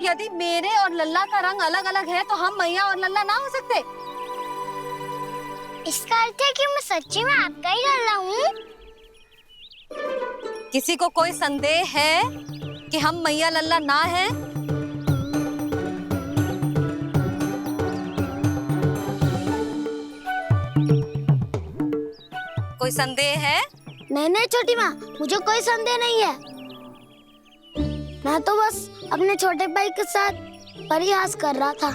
यदि मेरे और लल्ला का रंग अलग अलग है तो हम मैया और लल्ला ना हो सकते? इसका अर्थ है कि मैं सच्ची में आपका ही लल्ला हूँ? किसी को कोई संदेह है कि हम मैया लल्ला ना हैं? कोई संदेह है? नहीं छोटी माँ, मुझे कोई संदेह नहीं है। मैं तो बस अपने छोटे भाई के साथ परिहास कर रहा था।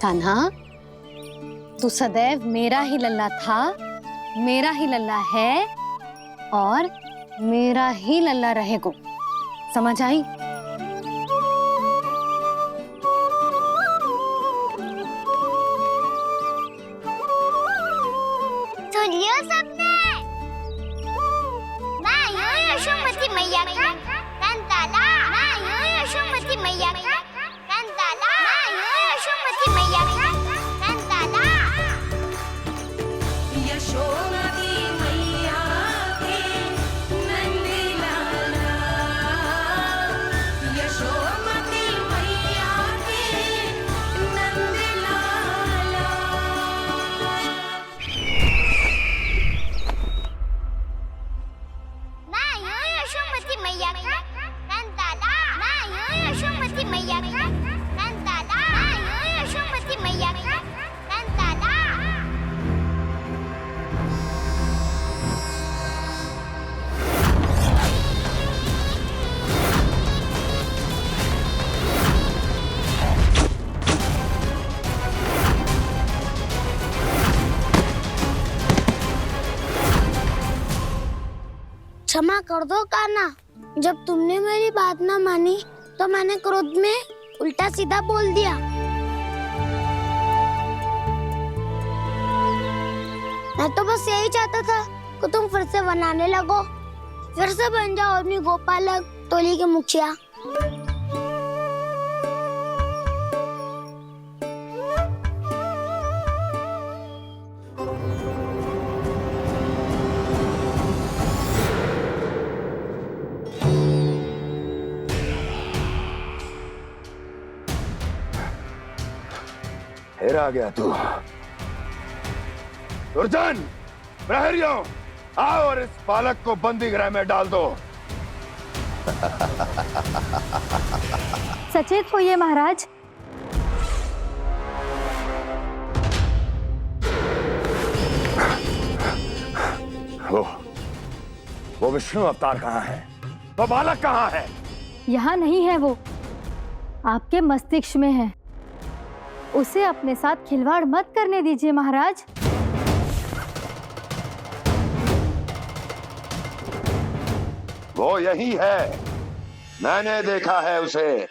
कान्हा, तू सदैव मेरा ही लल्ला था, मेरा ही लल्ला है और मेरा ही लल्ला रहेगा। समझ आई? सुन लियो सबने, मैं हूँ यशोमती मैया का कंताला, मैं हूँ यशोमती मैया का कंताला, मैं हूँ यशोमती मैया का कंताला। यशोमती मैया के नंदी लाला, यशोमती मैया के नंदी लाला। मैं हूँ यशोमती मैया का कंताला, मैं हूँ यशोमती मैया का कंताला, मैं हूँ यशोमती मैया का कंताला। क्षमा कर दो कान्हा, जब तुमने मेरी बात ना मानी तो मैंने क्रोध में उल्टा सीधा बोल दिया। मैं तो बस यही चाहता था कि तुम फिर से बनाने लगो, फिर से बन जाओ अपनी गोपालक टोली के मुखिया। फिर आ गया तू। दुर्जन, प्रहरियों, आओ और इस बालक को बंदी गृह में डाल दो। सचेत होइए महाराज। वो विष्णु अवतार कहाँ है? वो बालक कहाँ है? यहाँ नहीं है वो, आपके मस्तिष्क में है। उसे अपने साथ खिलवाड़ मत करने दीजिए महाराज। वो यही है, मैंने देखा है उसे।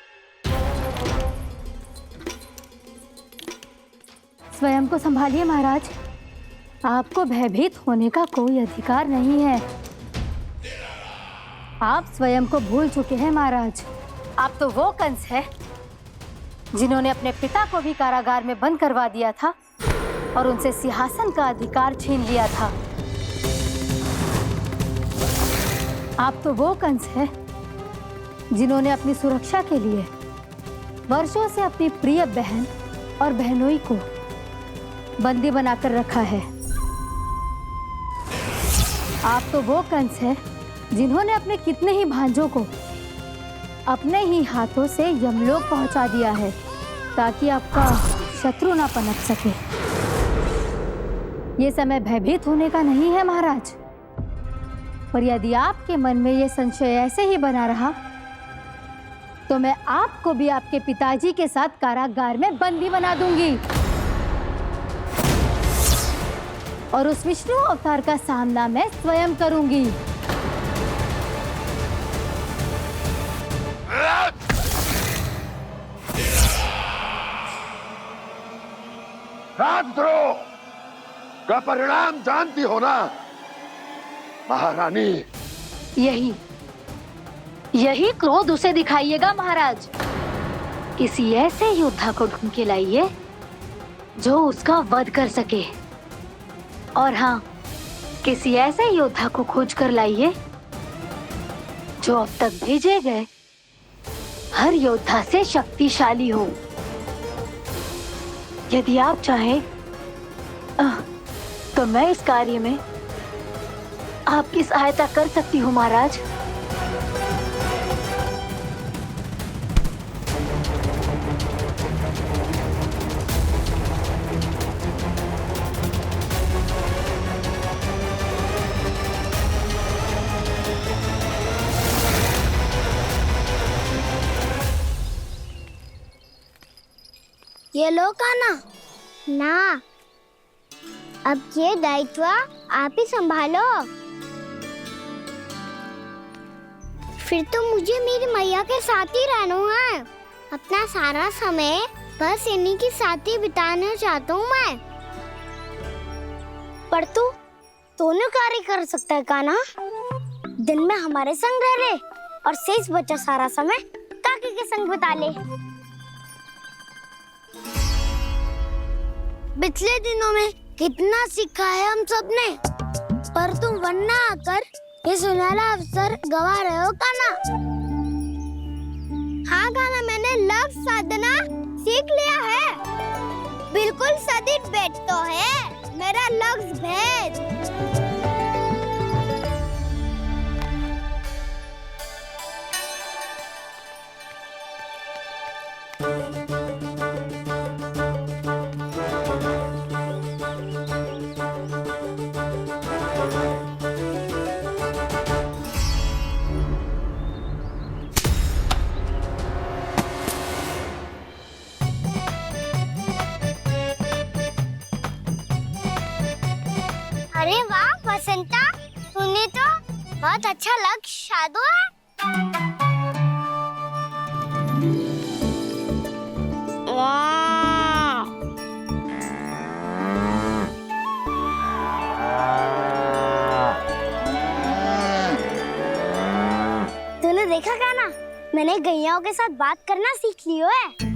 स्वयं को संभालिए महाराज, आपको भयभीत होने का कोई अधिकार नहीं है। आप स्वयं को भूल चुके हैं महाराज। आप तो वो कंस है जिन्होंने अपने पिता को भी कारागार में बंद करवा दिया था और उनसे सिंहासन का अधिकार छीन लिया था। आप तो वो कंस है जिन्होंने अपनी सुरक्षा के लिए वर्षों से अपनी प्रिय बहन और बहनोई को बंदी बनाकर रखा है। आप तो वो कंस है जिन्होंने अपने कितने ही भांजों को अपने ही हाथों से यमलोक पहुंचा दिया है ताकि आपका शत्रु ना पनप सके। ये समय भयभीत होने का नहीं है महाराज, पर यदि आपके मन में ये संशय ऐसे ही बना रहा तो मैं आपको भी आपके पिताजी के साथ कारागार में बंदी बना दूंगी और उस विष्णु अवतार का सामना मैं स्वयं करूंगी। राजद्रोह का परिणाम जानती हो ना महारानी? यही क्रोध उसे दिखाइएगा महाराज। किसी ऐसे योद्धा को ढूंढ के लाइए जो उसका वध कर सके, और हाँ, किसी ऐसे योद्धा को खोज कर लाइए जो अब तक भेजे गए हर योद्धा से शक्तिशाली हो। यदि आप चाहें तो मैं इस कार्य में आपकी सहायता कर सकती हूँ महाराज। ये लो कान्हा। ना, अब ये दायित्व आप ही संभालो। फिर तो मुझे मेरी मैया के साथ ही रहना है। अपना सारा समय बस इन्हीं के साथ ही बिताना चाहता हूँ मैं। पर तू दोनों कार्य कर सकता है कान्हा। दिन में हमारे संग रह ले और शेष बचा सारा समय काकी के संग बिता ले। पिछले दिनों में कितना सीखा है हम सब ने, पर तुम वरना आकर ये सुनहरा अवसर गवा रहे हो कान्हा। हाँ कान्हा, मैंने लक्ष्य साधना सीख लिया है। बिल्कुल सदित भेद तो है मेरा लक्ष्य भेद। अरे वाह बसंता, तूने तो बहुत अच्छा लक्ष्य साधा है। वाह! तूने देखा कान्हा, मैंने गैयाओं के साथ बात करना सीख लियो है।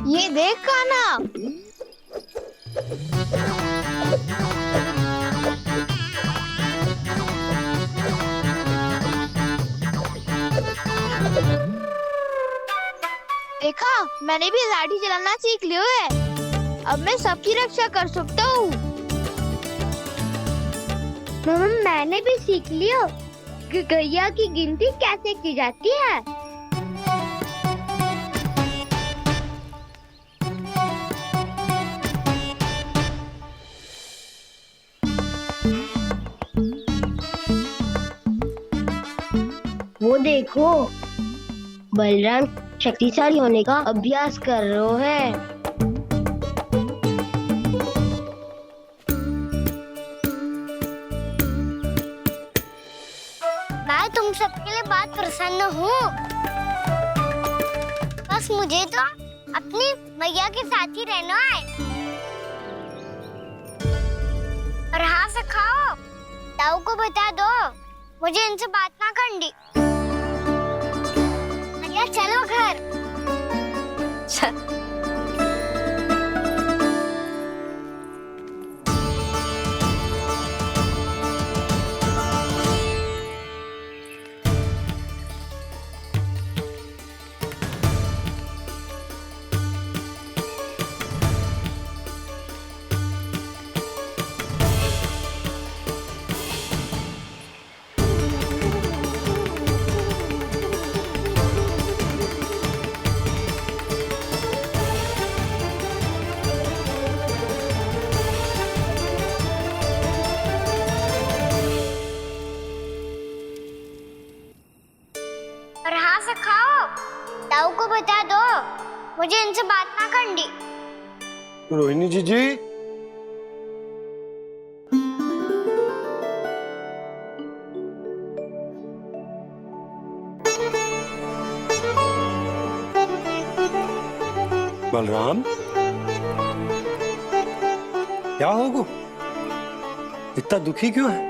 ये देख कान्हा। देखा, मैंने भी लाठी चलाना सीख लिया है। अब मैं सबकी रक्षा कर सकता हूँ। मैंने भी सीख लियो कि गैया की गिनती कैसे की जाती है। वो देखो, बलराम शक्तिशाली होने का अभ्यास कर रहे हैं। मैं तुम सबके लिए बहुत प्रसन्न हूँ। बस मुझे तो अपनी मैया के साथ ही रहना है। और हाँ से खाओ, ताऊ को बता दो मुझे इनसे बात ना करनी। चलो घर। ताऊ को बता दो मुझे इनसे बात ना करनी। रोहिणी जी बलराम, क्या होगा? इतना दुखी क्यों है?